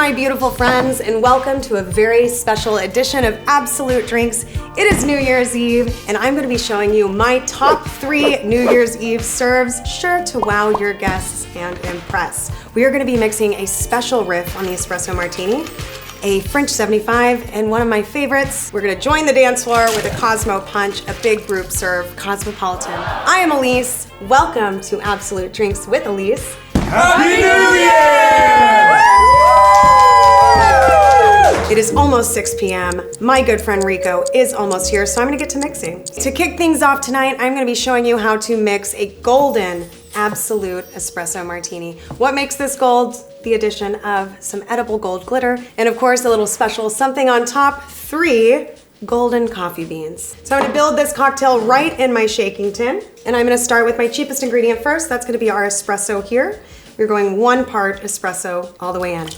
my beautiful friends, and welcome to a very special edition of Absolut Drinks. It is New Year's Eve, and I'm going to be showing you my top 3 New Year's Eve serves, sure to wow your guests and impress. We are going to be mixing a special riff on the Espresso Martini, a French 75, and one of my favorites. We're going to join the dance floor with a Cosmo Punch, a big group serve, Cosmopolitan. I am Elyse. Welcome to Absolut Drinks with Elyse. Happy New Year! It is almost 6 p.m. My good friend Rico is almost here, so I'm gonna get to mixing. To kick things off tonight, I'm gonna be showing you how to mix a golden Absolut Espresso Martini. What makes this gold? The addition of some edible gold glitter, and of course a little special something on top, 3 golden coffee beans. So I'm gonna build this cocktail right in my shaking tin, and I'm gonna start with my cheapest ingredient first. That's gonna be our espresso here. We're going 1 part espresso all the way in.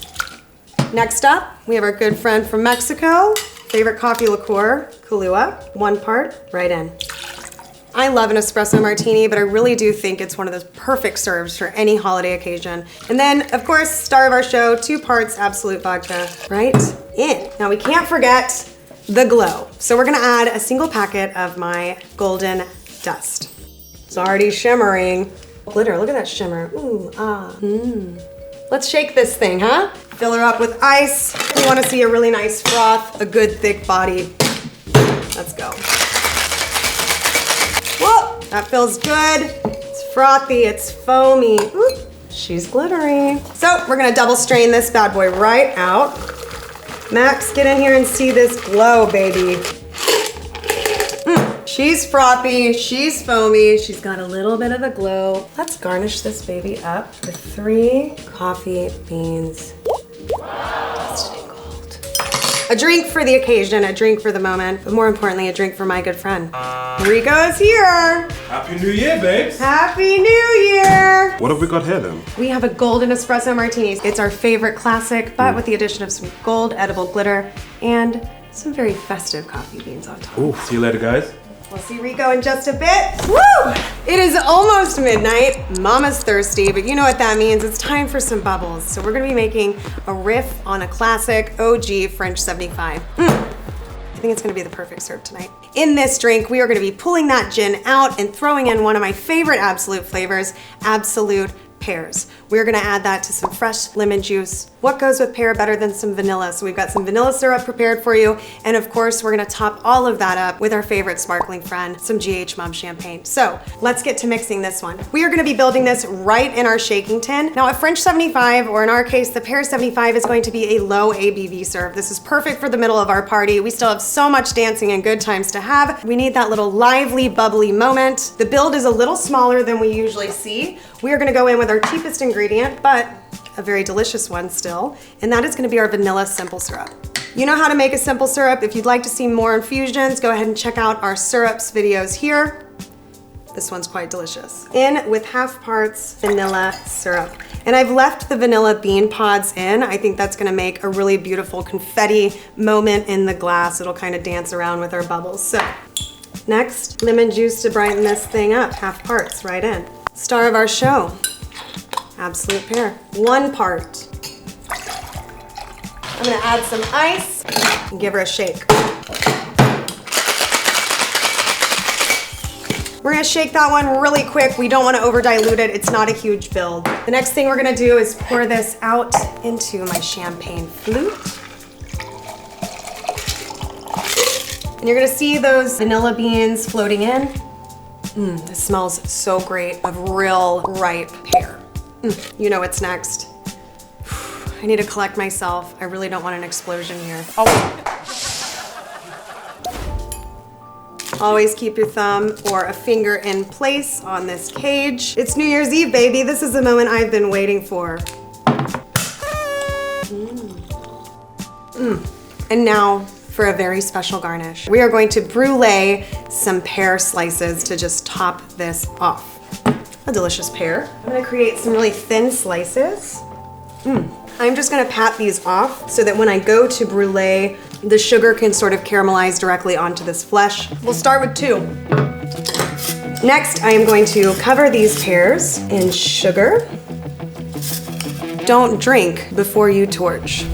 Next up, we have our good friend from Mexico, favorite coffee liqueur, Kahlua, 1 part right in. I love an espresso martini, but I really do think it's one of those perfect serves for any holiday occasion. And then, of course, star of our show, 2 parts Absolut vodka right in. Now we can't forget the glow. So we're gonna add a single packet of my golden dust. It's already shimmering. Glitter, look at that shimmer. Ooh, ah, Let's shake this thing, huh? Fill her up with ice. We wanna see a really nice froth, a good thick body. Let's go. Whoa, that feels good. It's frothy, it's foamy. Ooh, she's glittery. So we're gonna double strain this bad boy right out. Max, get in here and see this glow, baby. She's frothy, she's foamy, she's got a little bit of a glow. Let's garnish this baby up with 3 coffee beans. Dusted in gold. A drink for the occasion, a drink for the moment, but more importantly, a drink for my good friend. Rico is here. Happy New Year, babes. Happy New Year. What have we got here then? We have a golden espresso martini. It's our favorite classic, but with the addition of some gold edible glitter and some very festive coffee beans on top. Ooh, see you later, guys. We'll see Rico in just a bit. Woo! It is almost midnight. Mama's thirsty, but you know what that means. It's time for some bubbles. So we're gonna be making a riff on a classic OG French 75. I think it's gonna be the perfect serve tonight. In this drink, we are gonna be pulling that gin out and throwing in one of my favorite Absolut flavors, Absolut Pears. We're gonna add that to some fresh lemon juice. What goes with pear better than some vanilla? So we've got some vanilla syrup prepared for you. And of course, we're gonna top all of that up with our favorite sparkling friend, some GH Mom champagne. So let's get to mixing this one. We are gonna be building this right in our shaking tin. Now a French 75, or in our case, the Pear 75 is going to be a low ABV serve. This is perfect for the middle of our party. We still have so much dancing and good times to have. We need that little lively, bubbly moment. The build is a little smaller than we usually see. We are gonna go in with our cheapest ingredient, but a very delicious one still, and that is gonna be our vanilla simple syrup. You know how to make a simple syrup. If you'd like to see more infusions, go ahead and check out our syrups videos here. This one's quite delicious. In with 1/2 parts vanilla syrup. And I've left the vanilla bean pods in. I think that's gonna make a really beautiful confetti moment in the glass. It'll kind of dance around with our bubbles. So, next, lemon juice to brighten this thing up, 1/2 parts right in. Star of our show, Absolut Pear, 1 part. I'm gonna add some ice and give her a shake. We're gonna shake that one really quick. We don't wanna over dilute it. It's not a huge build. The next thing we're gonna do is pour this out into my champagne flute. And you're gonna see those vanilla beans floating in. This smells so great of real ripe pear. You know what's next. I need to collect myself. I really don't want an explosion here. Oh. Always keep your thumb or a finger in place on this cage. It's New Year's Eve, baby. This is the moment I've been waiting for. And now, for a very special garnish. We are going to brulee some pear slices to just top this off. A delicious pear. I'm gonna create some really thin slices. I'm just gonna pat these off so that when I go to brulee, the sugar can sort of caramelize directly onto this flesh. We'll start with 2. Next, I am going to cover these pears in sugar. don't drink before you torch.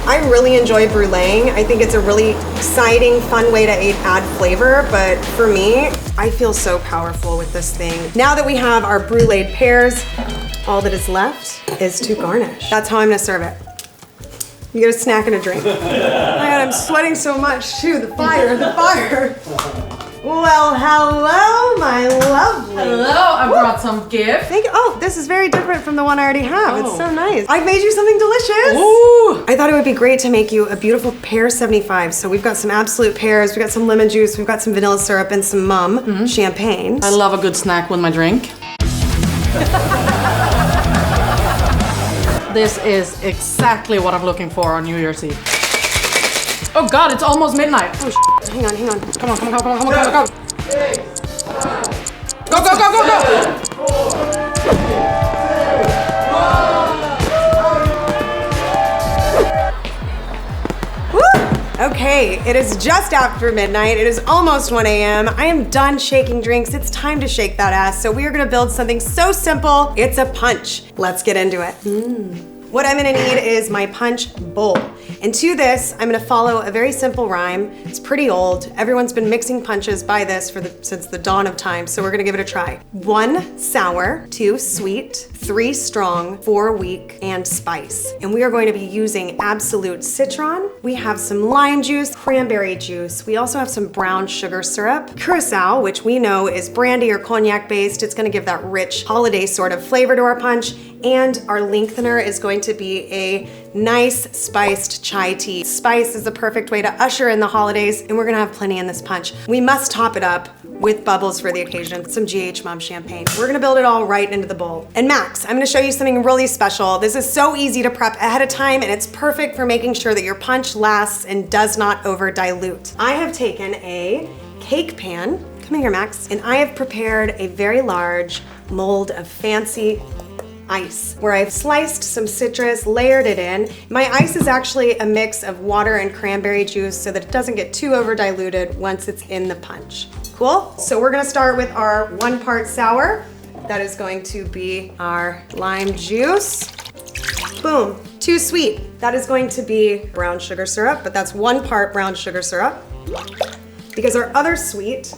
I really enjoy bruleeing. I think it's a really exciting, fun way to add flavor, but for me, I feel so powerful with this thing. Now that we have our bruleed pears, all that is left is to garnish. That's how I'm gonna serve it. You get a snack and a drink. Oh my God, I'm sweating so much too. The fire, the fire. Well, hello, my lovely. Hello, I brought some gift. Thank you. Oh, this is very different from the one I already have. It's so nice. I've made you something delicious. Ooh. I thought it would be great to make you a beautiful pear 75. So we've got some Absolut Pears, we've got some lemon juice, we've got some vanilla syrup, and some champagne. I love a good snack with my drink. This is exactly what I'm looking for on New Year's Eve. Oh God, it's almost midnight. Oh, hang on, hang on. Come on, come on, come on, come on, come on, come on. 6, 5, go, go, go, go, go! 4, 3, 2, 1. Woo! Okay, it is just after midnight. It is almost 1 a.m. I am done shaking drinks. It's time to shake that ass. So we are gonna build something so simple. It's a punch. Let's get into it. What I'm gonna need is my punch bowl. And to this, I'm gonna follow a very simple rhyme. It's pretty old. Everyone's been mixing punches by this since the dawn of time, so we're gonna give it a try. 1 sour, 2 sweet, 3 strong, 4 weak, and spice. And we are going to be using Absolut Citron. We have some lime juice, cranberry juice. We also have some brown sugar syrup, curacao, which we know is brandy or cognac based. It's gonna give that rich holiday sort of flavor to our punch. And our lengthener is going to be a nice spiced chai tea. Spice is the perfect way to usher in the holidays, and we're gonna have plenty in this punch. We must top it up with bubbles for the occasion, some GH Mom champagne. We're gonna build it all right into the bowl. And Max, I'm gonna show you something really special. This is so easy to prep ahead of time, and it's perfect for making sure that your punch lasts and does not over dilute. I have taken a cake pan, come here Max, and I have prepared a very large mold of fancy ice, where I've sliced some citrus, layered it in. My ice is actually a mix of water and cranberry juice so that it doesn't get too over diluted once it's in the punch. Cool? So we're gonna start with our 1 part sour. That is going to be our lime juice. Boom. 2 sweet. That is going to be brown sugar syrup, but that's 1 part brown sugar syrup. Because our other sweet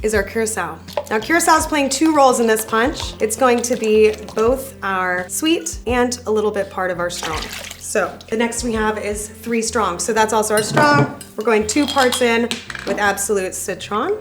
is our curacao. Now curacao is playing 2 roles in this punch. It's going to be both our sweet and a little bit part of our strong. So the next we have is 3 strong. So that's also our strong. We're going 2 parts in with Absolut Citron.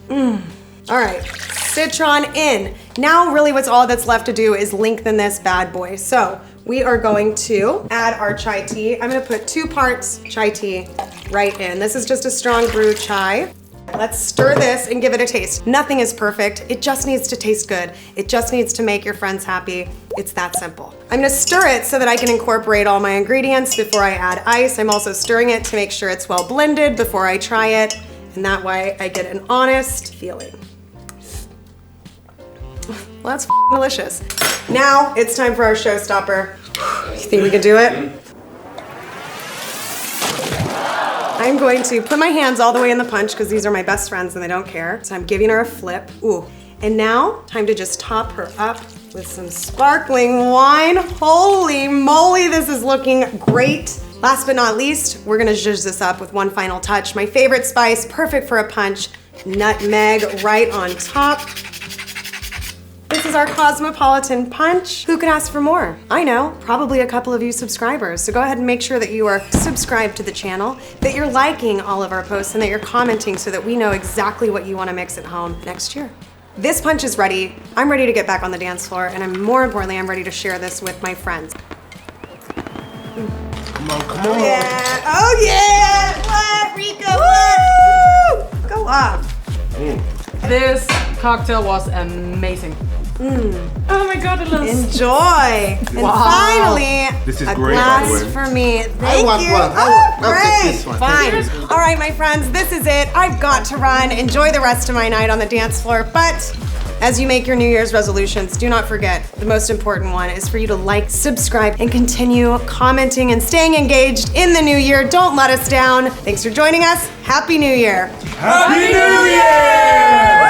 All right, Citron in. Now really what's all that's left to do is lengthen this bad boy. So we are going to add our chai tea. I'm gonna put 2 parts chai tea right in. This is just a strong brew chai. Let's stir this and give it a taste. Nothing is perfect. It just needs to taste good. It just needs to make your friends happy. It's that simple. I'm gonna stir it so that I can incorporate all my ingredients before I add ice. I'm also stirring it to make sure it's well blended before I try it. And that way I get an honest feeling. Well, that's delicious. Now it's time for our showstopper. You think we can do it? I'm going to put my hands all the way in the punch because these are my best friends and they don't care. So I'm giving her a flip. Ooh. And now, time to just top her up with some sparkling wine. Holy moly, this is looking great. Last but not least, we're gonna zhuzh this up with one final touch. My favorite spice, perfect for a punch, nutmeg right on top. This is our Cosmopolitan Punch. Who could ask for more? I know, probably a couple of you subscribers. So go ahead and make sure that you are subscribed to the channel, that you're liking all of our posts, and that you're commenting so that we know exactly what you want to mix at home next year. This punch is ready. I'm ready to get back on the dance floor, and more importantly, I'm ready to share this with my friends. Come on, come on. Oh yeah! Oh yeah! What, Rico? What? Go up. This cocktail was amazing. Oh my God, it looks... Enjoy. And finally, This is a great, glass by the way. for me. I Thank want you. one. Oh, I'll take great. this one. Fine. All right, my friends, this is it. I've got to run. Enjoy the rest of my night on the dance floor. But as you make your New Year's resolutions, do not forget the most important one is for you to like, subscribe, and continue commenting and staying engaged in the new year. Don't let us down. Thanks for joining us. Happy New Year. Happy New Year!